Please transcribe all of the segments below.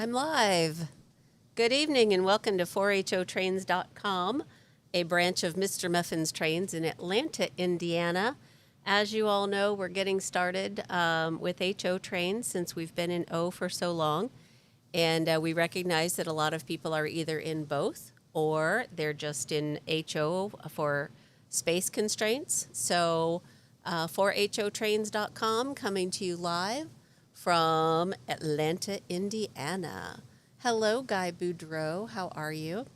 I'm live. Good evening and welcome to 4HOTrains.com, a branch of Mr. Muffin's Trains in Atlanta, Indiana. As you all know, we're getting started with HO Trains since we've been in O for so long. And we recognize that a lot of people are either in both or they're just in HO for space constraints. So 4HOTrains.com coming to you live from Atlanta, Indiana. Hello, Guy Boudreau. How are you?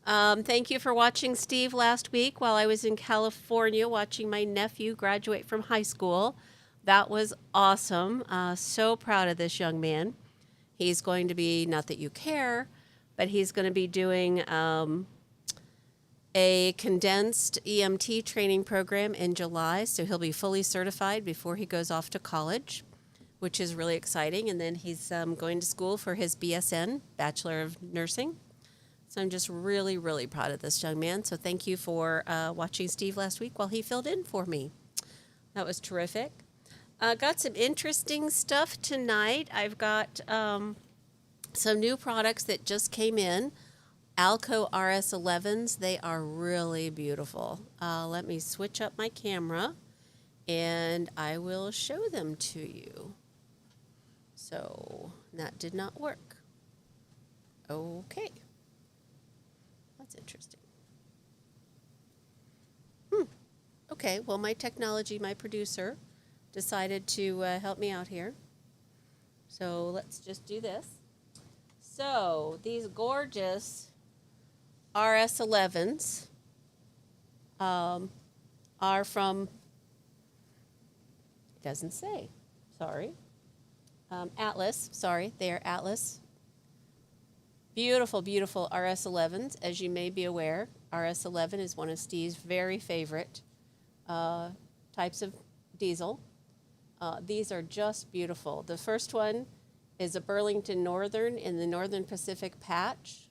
Thank you for watching Steve last week while I was in California watching my nephew graduate from high school. That was awesome. So proud of this young man. He's going to be, not that you care, but he's going to be doing a condensed EMT training program in July, so he'll be fully certified before he goes off to college, which is really exciting. And then he's going to school for his BSN, Bachelor of Nursing. So I'm just really, really proud of this young man. So thank you for watching Steve last week while he filled in for me. That was terrific. Got some interesting stuff tonight. I've got some new products that just came in. Alco RS11s. They are really beautiful. Let me switch up my camera and I will show them to you. So that did not work. Okay. That's interesting. Okay, well, my technology, my producer, decided to help me out here. So let's just do this. So these gorgeous RS11s are from, it doesn't say, sorry. Atlas, sorry, they are Atlas. Beautiful, beautiful RS11s. As you may be aware, RS11 is one of Steve's very favorite types of diesel. These are just beautiful. The first one is a Burlington Northern in the Northern Pacific patch.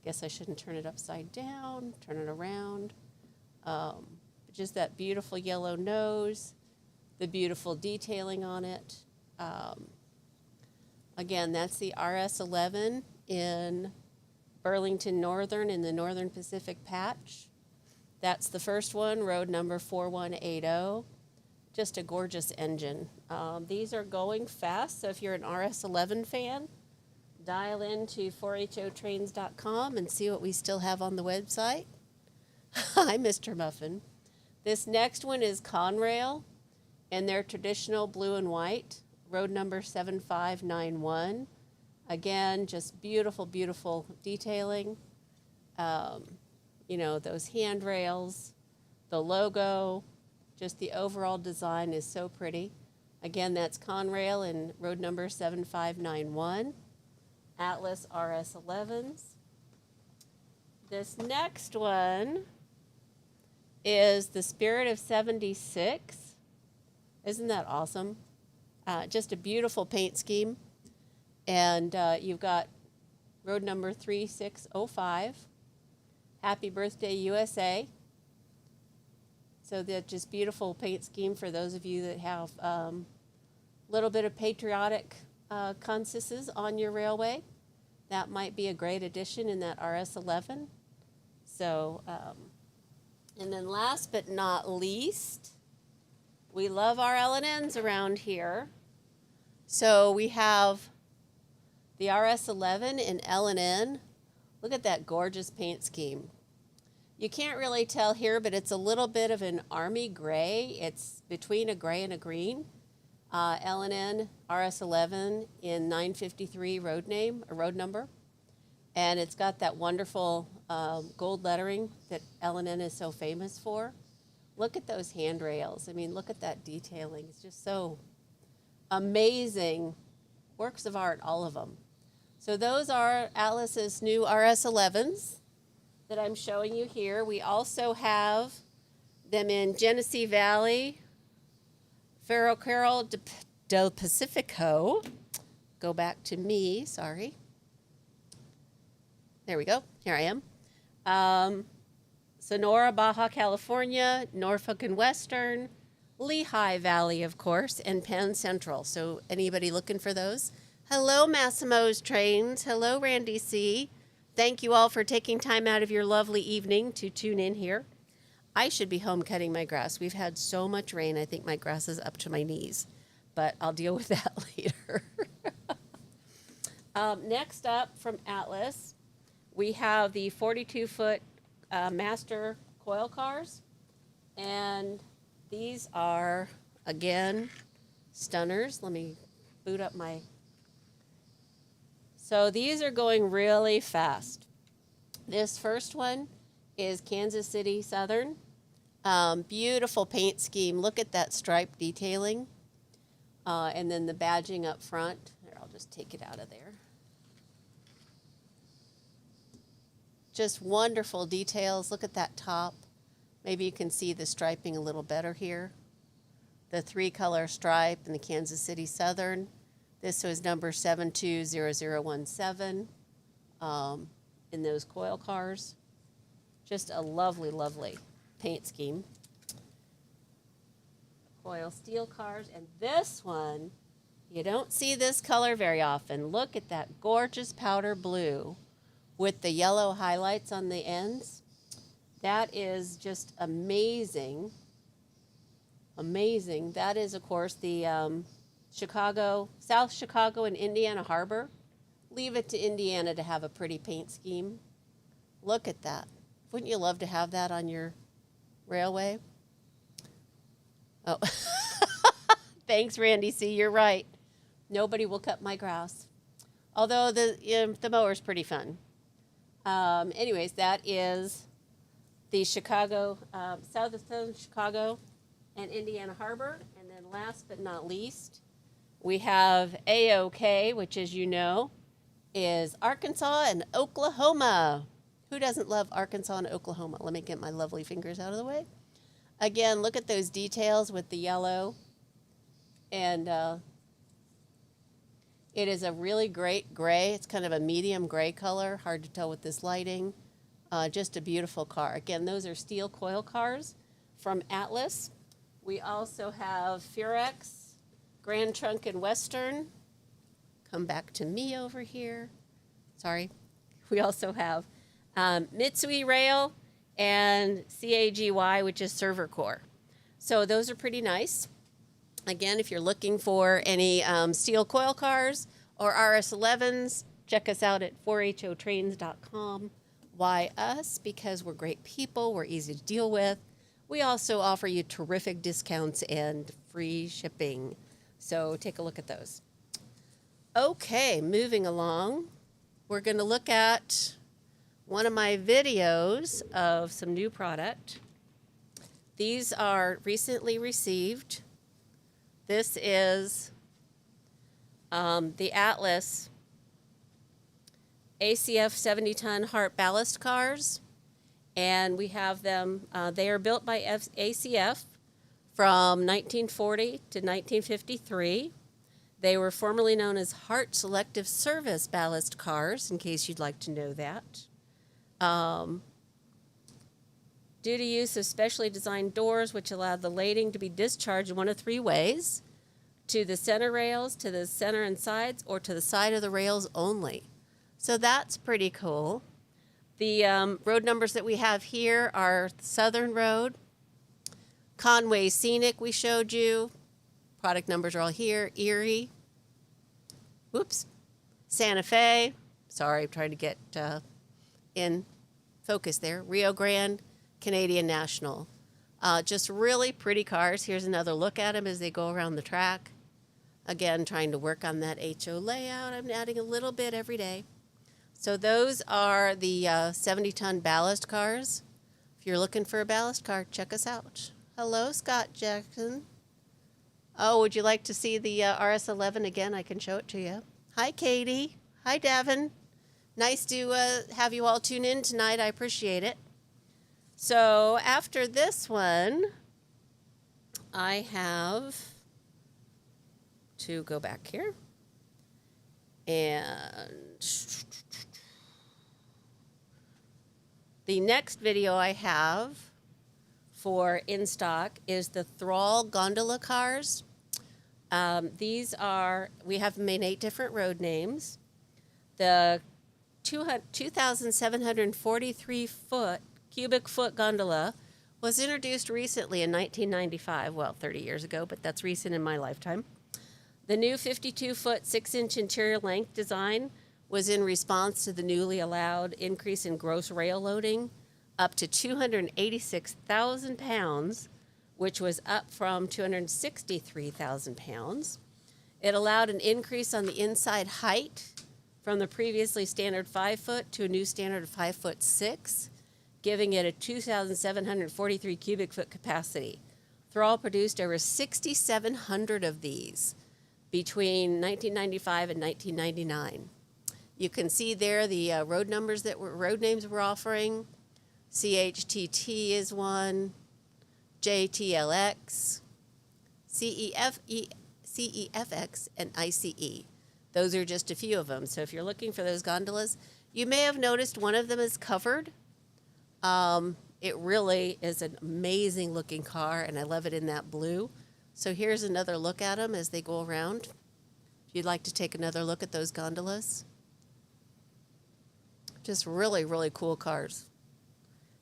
Guess I shouldn't turn it upside down, turn it around. Just that beautiful yellow nose, the beautiful detailing on it. Again, that's the RS11 in Burlington Northern in the Northern Pacific patch. That's the first one, road number 4180. Just a gorgeous engine. These are going fast, so if you're an RS11 fan, dial into 4HOTrains.com and see what we still have on the website. Hi, Mr. Muffin. This next one is Conrail in their traditional blue and white, road number 7591. Again, just beautiful, beautiful detailing. You know, those handrails, the logo, just the overall design is so pretty. Again, that's Conrail in road number 7591. Atlas RS11s. This next one is the Spirit of 76. Isn't that awesome? Just a beautiful paint scheme. And you've got road number 3605. Happy Birthday, USA. So that just beautiful paint scheme for those of you that have a little bit of patriotic consciences on your railway. That might be a great addition in that RS11. So, and then last but not least, we love our L&Ns around here. So we have the RS11 in L&N. Look at that gorgeous paint scheme. You can't really tell here, but it's a little bit of an army gray. It's between a gray and a green. L&N RS11 in 953 road number. And it's got that wonderful gold lettering that L&N is so famous for. Look at those handrails. I mean, look at that detailing. It's just so amazing. Works of art, all of them. So those are Atlas's new RS11s that I'm showing you here. We also have them in Genesee Valley, Ferrocarril del Pacifico. Go back to me, sorry. There we go, here I am. Sonora, Baja California, Norfolk and Western, Lehigh Valley, of course, and Penn Central. So anybody looking for those, Hello, Massimo's Trains. Hello, Randy C. Thank you all for taking time out of your lovely evening to tune in here. I should be home cutting my grass. We've had so much rain, I think my grass is up to my knees, but I'll deal with that later. Next up from Atlas, we have the 42-foot master coil cars, and these are, again, stunners. Let me boot up my... So these are going really fast. This first one is Kansas City Southern. Beautiful paint scheme. Look at that stripe detailing. And then the badging up front. Here, I'll just take it out of there. Just wonderful details. Look at that top. Maybe you can see the striping a little better here. The 3-color stripe in the Kansas City Southern. This was number 720017 in those coil cars. Just a lovely, lovely paint scheme. Coil steel cars. And this one, you don't see this color very often. Look at that gorgeous powder blue with the yellow highlights on the ends. That is just amazing. Amazing. That is, of course, the South Chicago and Indiana Harbor. Leave it to Indiana to have a pretty paint scheme. Look at that. Wouldn't you love to have that on your railway? Oh, thanks, Randy C. You're right. Nobody will cut my grass. Although the mower's pretty fun. Anyways, that is the Chicago, Southern Chicago and Indiana Harbor. And then last but not least, we have AOK, which, as you know, is Arkansas and Oklahoma. Who doesn't love Arkansas and Oklahoma? Let me get my lovely fingers out of the way. Again, look at those details with the yellow. And it is a really great gray. It's kind of a medium gray color. Hard to tell with this lighting. Just a beautiful car. Again, those are steel coil cars from Atlas. We also have Furex, Grand Trunk, and Western. Come back to me over here. Sorry. We also have Mitsui Rail and CAGY, which is Server Core. So those are pretty nice. Again, if you're looking for any steel coil cars or RS11s, check us out at 4hotrains.com. Why us? Because we're great people. We're easy to deal with. We also offer you terrific discounts and free shipping. So take a look at those. Okay, moving along. We're going to look at one of my videos of some new product. These are recently received. This is the Atlas ACF 70-ton Hart ballast cars, and we have them, they are built by ACF from 1940 to 1953. They were formerly known as Hart Selective Service ballast cars, in case you'd like to know that. Due to use of specially designed doors, which allow the lading to be discharged in one of 3 ways: to the center rails, to the center and sides, or to the side of the rails only. So that's pretty cool. The road numbers that we have here are Southern Road, Conway Scenic we showed you. Product numbers are all here. Erie. Whoops. Santa Fe. Sorry, I'm trying to get in focus there. Rio Grande, Canadian National. Just really pretty cars. Here's another look at them as they go around the track. Again, trying to work on that HO layout. I'm adding a little bit every day. So those are the 70-ton ballast cars. If you're looking for a ballast car, check us out. Hello, Scott Jackson. Oh, would you like to see the RS11 again? I can show it to you. Hi, Katie. Hi, Devin. Nice to have you all tune in tonight. I appreciate it. So after this one, I have to go back here. And the next video I have for in stock is the Thrall gondola cars. We have them in 8 different road names. The 2,743 cubic foot gondola was introduced recently in 1995, well, 30 years ago, but that's recent in my lifetime. The new 52-foot, 6-inch interior length design was in response to the newly allowed increase in gross rail loading up to 286,000 pounds, which was up from 263,000 pounds. It allowed an increase on the inside height from the previously standard 5 foot to a new standard of 5'6", giving it a 2,743 cubic foot capacity. Thrall produced over 6,700 of these between 1995 and 1999. You can see there the road names we're offering. CHTT is one, JTLX, CEFX, and ICE. Those are just a few of them. So if you're looking for those gondolas, you may have noticed one of them is covered. It really is an amazing looking car, and I love it in that blue. So here's another look at them as they go around. If you'd like to take another look at those gondolas. Just really, really cool cars.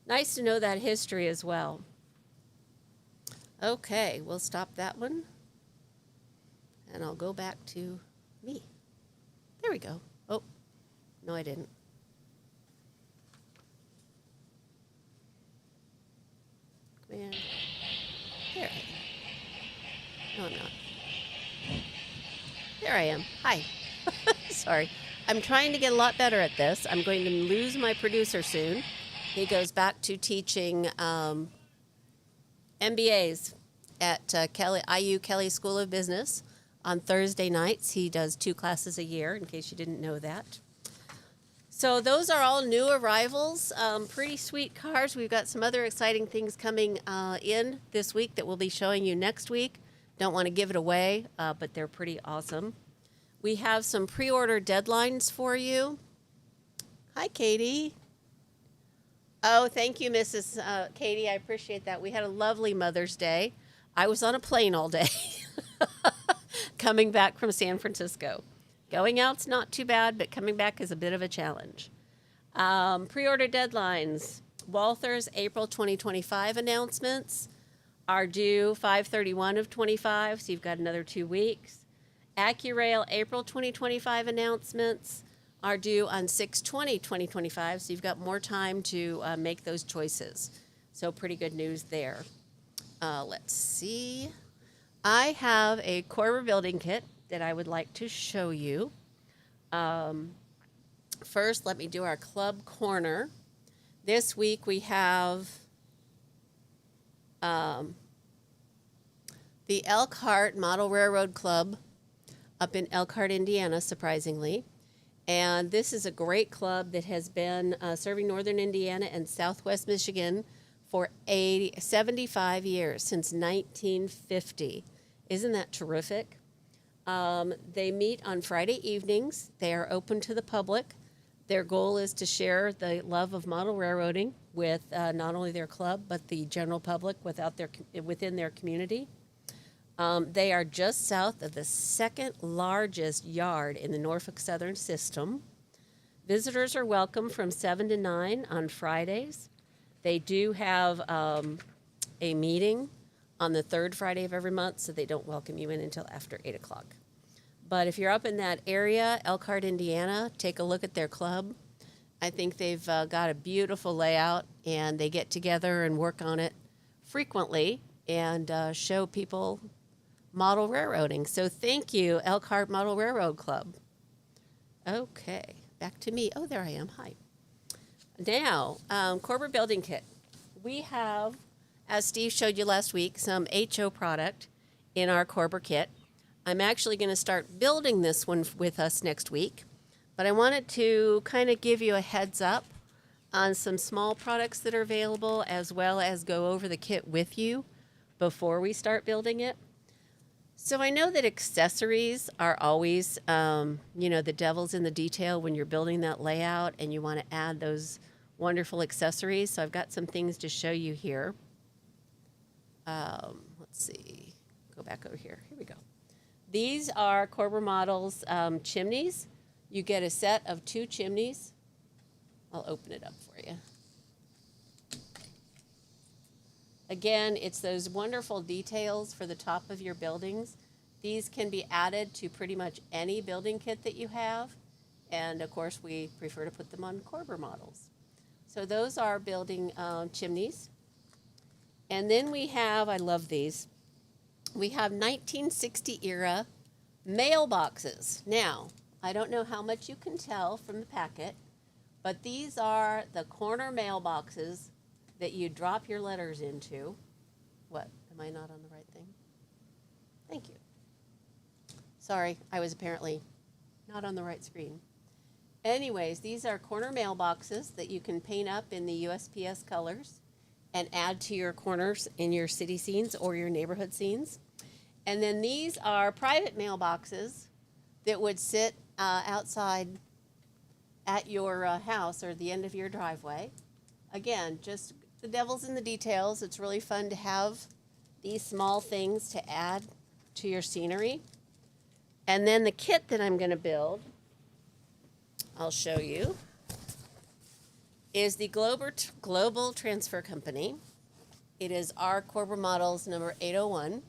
Nice to know that history as well. Okay, we'll stop that one. And I'll go back to me. There we go. Oh, no, I didn't. Man. There I am. No, I'm not. There I am. Hi. Sorry. I'm trying to get a lot better at this. I'm going to lose my producer soon. He goes back to teaching MBAs at IU Kelley School of Business on Thursday nights. He does 2 classes a year, in case you didn't know that. So those are all new arrivals, pretty sweet cars. We've got some other exciting things coming in this week that we'll be showing you next week. Don't want to give it away, but they're pretty awesome. We have some pre-order deadlines for you. Hi, Katie. Oh, thank you, Mrs. Katie. I appreciate that. We had a lovely Mother's Day. I was on a plane all day coming back from San Francisco. Going out's not too bad, but coming back is a bit of a challenge. Pre-order deadlines. Walther's April 2025 announcements are due 5/31 of 25, so you've got another 2 weeks. AccuRail April 2025 announcements are due on 6/20/2025, so you've got more time to make those choices. So pretty good news there. Let's see. I have a Corber building kit that I would like to show you. First, let me do our club corner. This week we have the Elkhart Model Railroad Club up in Elkhart, Indiana, surprisingly. And this is a great club that has been serving northern Indiana and southwest Michigan for 75 years, since 1950. Isn't that terrific? They meet on Friday evenings. They are open to the public. Their goal is to share the love of model railroading with not only their club, but the general public within their community. They are just south of the second largest yard in the Norfolk Southern system. Visitors are welcome from 7 to 9 on Fridays. They do have a meeting on the 3rd Friday of every month, so they don't welcome you in until after 8 o'clock. But if you're up in that area, Elkhart, Indiana, take a look at their club. I think they've got a beautiful layout, and they get together and work on it frequently and show people model railroading. So thank you, Elkhart Model Railroad Club. Okay, back to me. Oh, there I am. Hi. Now, Corber Building Kit. We have, as Steve showed you last week, some HO product in our Corber kit. I'm actually going to start building this one with us next week, but I wanted to kind of give you a heads up on some small products that are available, as well as go over the kit with you before we start building it. So I know that accessories are always, the devil's in the detail when you're building that layout and you want to add those wonderful accessories. So I've got some things to show you here. Let's see. Go back over here. Here we go. These are Corber Models chimneys. You get a set of 2 chimneys. I'll open it up for you. Again, it's those wonderful details for the top of your buildings. These can be added to pretty much any building kit that you have. And of course, we prefer to put them on Corber models. So those are building chimneys. And then we have, I love these, we have 1960 era mailboxes. Now, I don't know how much you can tell from the packet, but these are the corner mailboxes that you drop your letters into. What? Am I not on the right thing? Thank you. Sorry, I was apparently not on the right screen. Anyways, these are corner mailboxes that you can paint up in the USPS colors and add to your corners in your city scenes or your neighborhood scenes. And then these are private mailboxes that would sit outside at your house or the end of your driveway. Again, just the devil's in the details. It's really fun to have these small things to add to your scenery. And then the kit that I'm going to build, I'll show you, is the Global Transfer Company. It is our Corber Models number 801.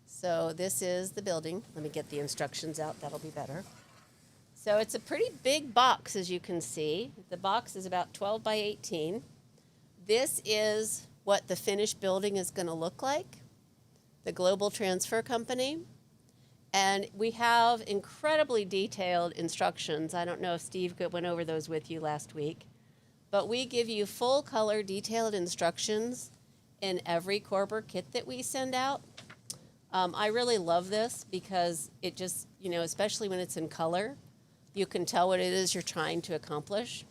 So this is the building. Let me get the instructions out. That'll be better. So it's a pretty big box, as you can see. The box is about 12 by 18. This is what the finished building is going to look like, the Global Transfer Company. And we have incredibly detailed instructions. I don't know if Steve went over those with you last week, but we give you full color detailed instructions in every Corber kit that we send out. I really love this because it just, especially when it's in color, you can tell what it is you're trying to accomplish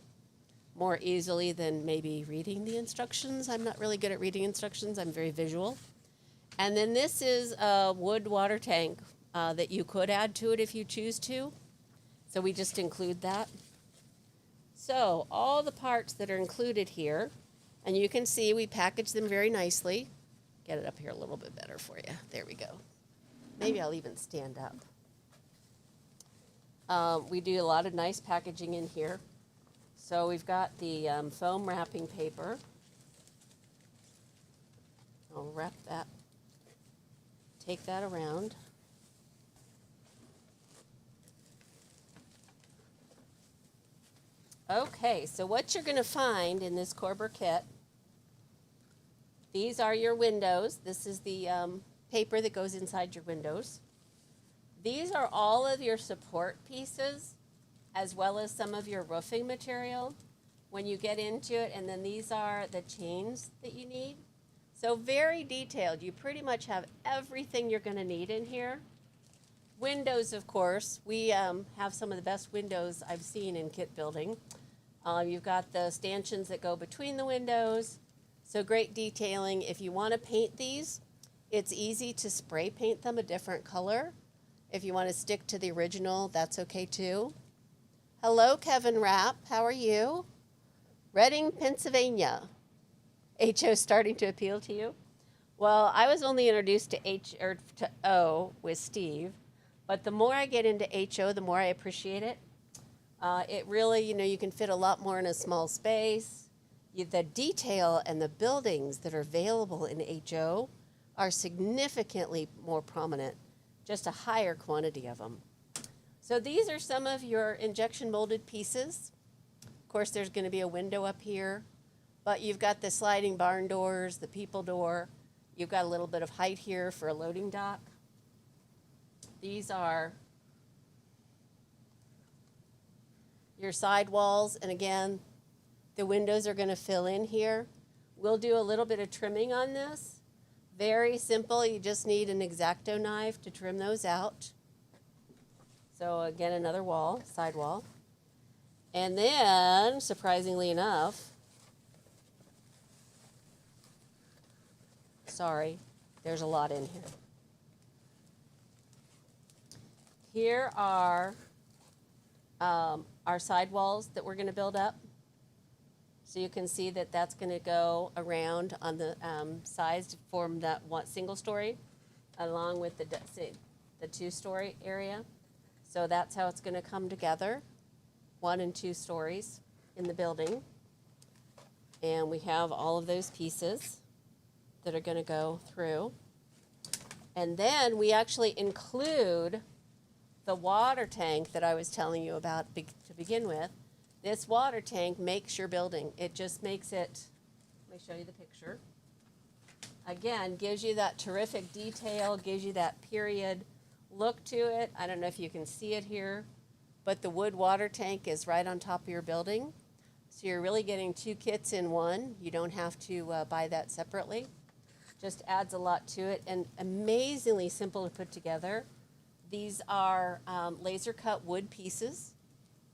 more easily than maybe reading the instructions. I'm not really good at reading instructions. I'm very visual. And then this is a wood water tank that you could add to it if you choose to. So we just include that. So all the parts that are included here, and you can see we package them very nicely. Get it up here a little bit better for you. There we go. Maybe I'll even stand up. We do a lot of nice packaging in here. So we've got the foam wrapping paper. I'll wrap that, take that around. Okay, so what you're going to find in this Corber kit, these are your windows. This is the paper that goes inside your windows. These are all of your support pieces, as well as some of your roofing material when you get into it. And then these are the chains that you need. So very detailed. You pretty much have everything you're going to need in here. Windows, of course. We have some of the best windows I've seen in kit building. You've got the stanchions that go between the windows. So great detailing. If you want to paint these, it's easy to spray paint them a different color. If you want to stick to the original, that's okay too. Hello, Kevin Rapp. How are you? Reading, Pennsylvania. HO starting to appeal to you? Well, I was only introduced to O with Steve, but the more I get into HO, the more I appreciate it. It really, you can fit a lot more in a small space. The detail and the buildings that are available in HO are significantly more prominent, just a higher quantity of them. So these are some of your injection molded pieces. Of course, there's going to be a window up here, but you've got the sliding barn doors, the people door. You've got a little bit of height here for a loading dock. These are your side walls, and again, the windows are going to fill in here. We'll do a little bit of trimming on this. Very simple. You just need an X-Acto knife to trim those out. So again, another wall, side wall. And then, surprisingly enough, sorry, there's a lot in here. Here are our side walls that we're going to build up. So you can see that that's going to go around on the sides to form that one single story, along with the the 2-story area. So that's how it's going to come together, 1 and 2 stories in the building. And we have all of those pieces that are going to go through. And then we actually include the water tank that I was telling you about to begin with. This water tank makes your building. It just makes it, let me show you the picture. Again, gives you that terrific detail, gives you that period look to it. I don't know if you can see it here, but the wood water tank is right on top of your building. So you're really getting 2 kits in one. You don't have to buy that separately. Just adds a lot to it and amazingly simple to put together. These are laser cut wood pieces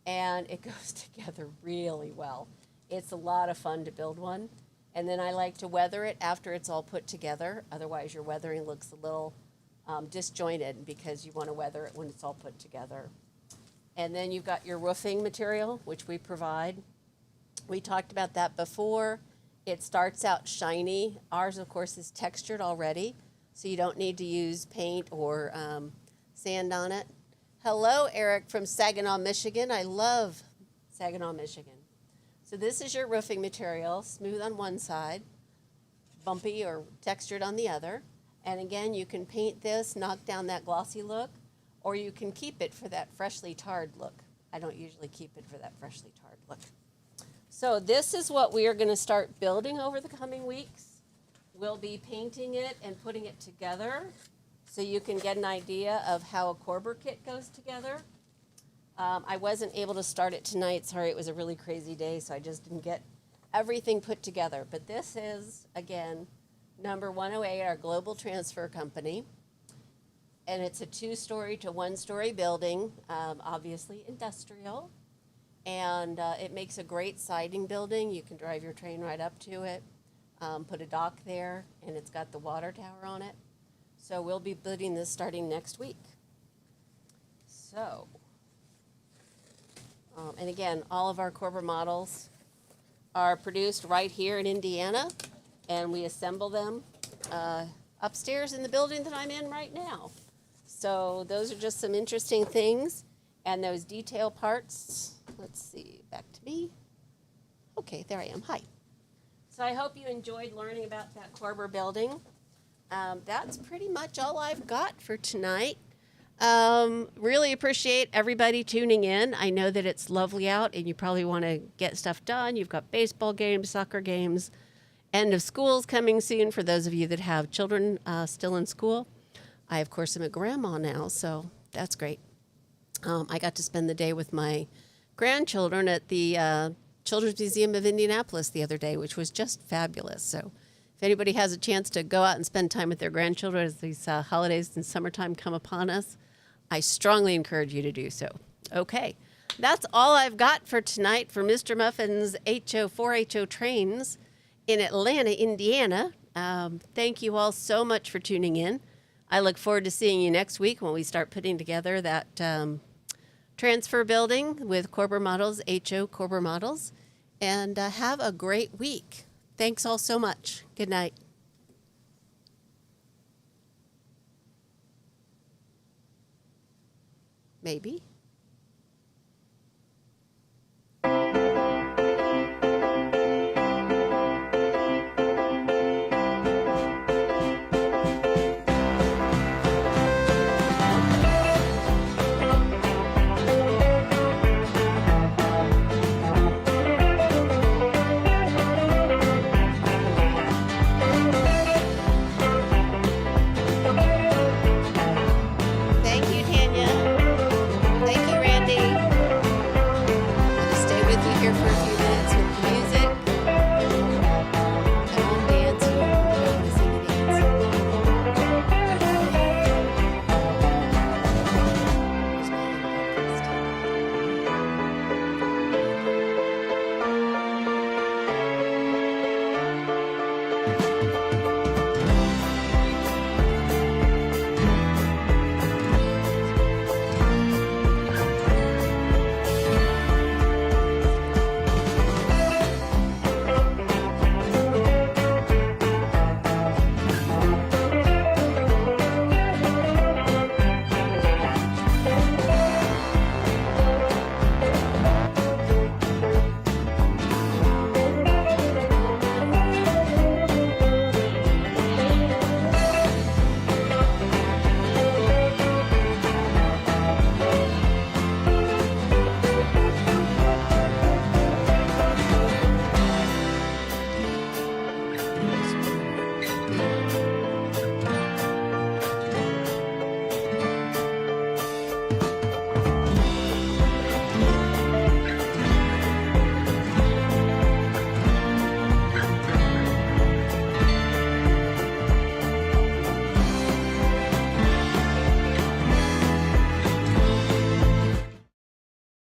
and it goes together really well. It's a lot of fun to build one. And then I like to weather it after it's all put together. Otherwise your weathering looks a little disjointed because you want to weather it when it's all put together. And then you've got your roofing material, which we provide. We talked about that before. It starts out shiny. Ours, of course, is textured already, so you don't need to use paint or sand on it. Hello, Eric from Saginaw, Michigan. I love Saginaw, Michigan. So this is your roofing material, smooth on one side, bumpy or textured on the other. And again, you can paint this, knock down that glossy look, or you can keep it for that freshly tarred look. I don't usually keep it for that freshly tarred look. So this is what we are going to start building over the coming weeks. We'll be painting it and putting it together so you can get an idea of how a Corber kit goes together. I wasn't able to start it tonight. Sorry, it was a really crazy day, so I just didn't get everything put together. But this is, again, number 108, our global transfer company. And it's a 2-story to 1-story building, obviously industrial. And it makes a great siding building. You can drive your train right up to it, put a dock there, and it's got the water tower on it. So we'll be building this starting next week. So, and again, all of our Corber models are produced right here in Indiana, and we assemble them upstairs in the building that I'm in right now. So those are just some interesting things. And those detail parts, let's see, back to me. Okay, there I am. Hi. So I hope you enjoyed learning about that Corber building. That's pretty much all I've got for tonight. Really appreciate everybody tuning in. I know that it's lovely out and you probably want to get stuff done. You've got baseball games, soccer games, end of school's coming soon for those of you that have children still in school. I, of course, am a grandma now, so that's great. I got to spend the day with my grandchildren at the Children's Museum of Indianapolis the other day, which was just fabulous. So if anybody has a chance to go out and spend time with their grandchildren as these holidays and summertime come upon us, I strongly encourage you to do so. Okay, that's all I've got for tonight for Mr. Muffin's HO4HO trains in Atlanta, Indiana. Thank you all so much for tuning in. I look forward to seeing you next week when we start putting together that transfer building with Corber models, HO Corber models. And have a great week. Thanks all so much. Good night. Maybe.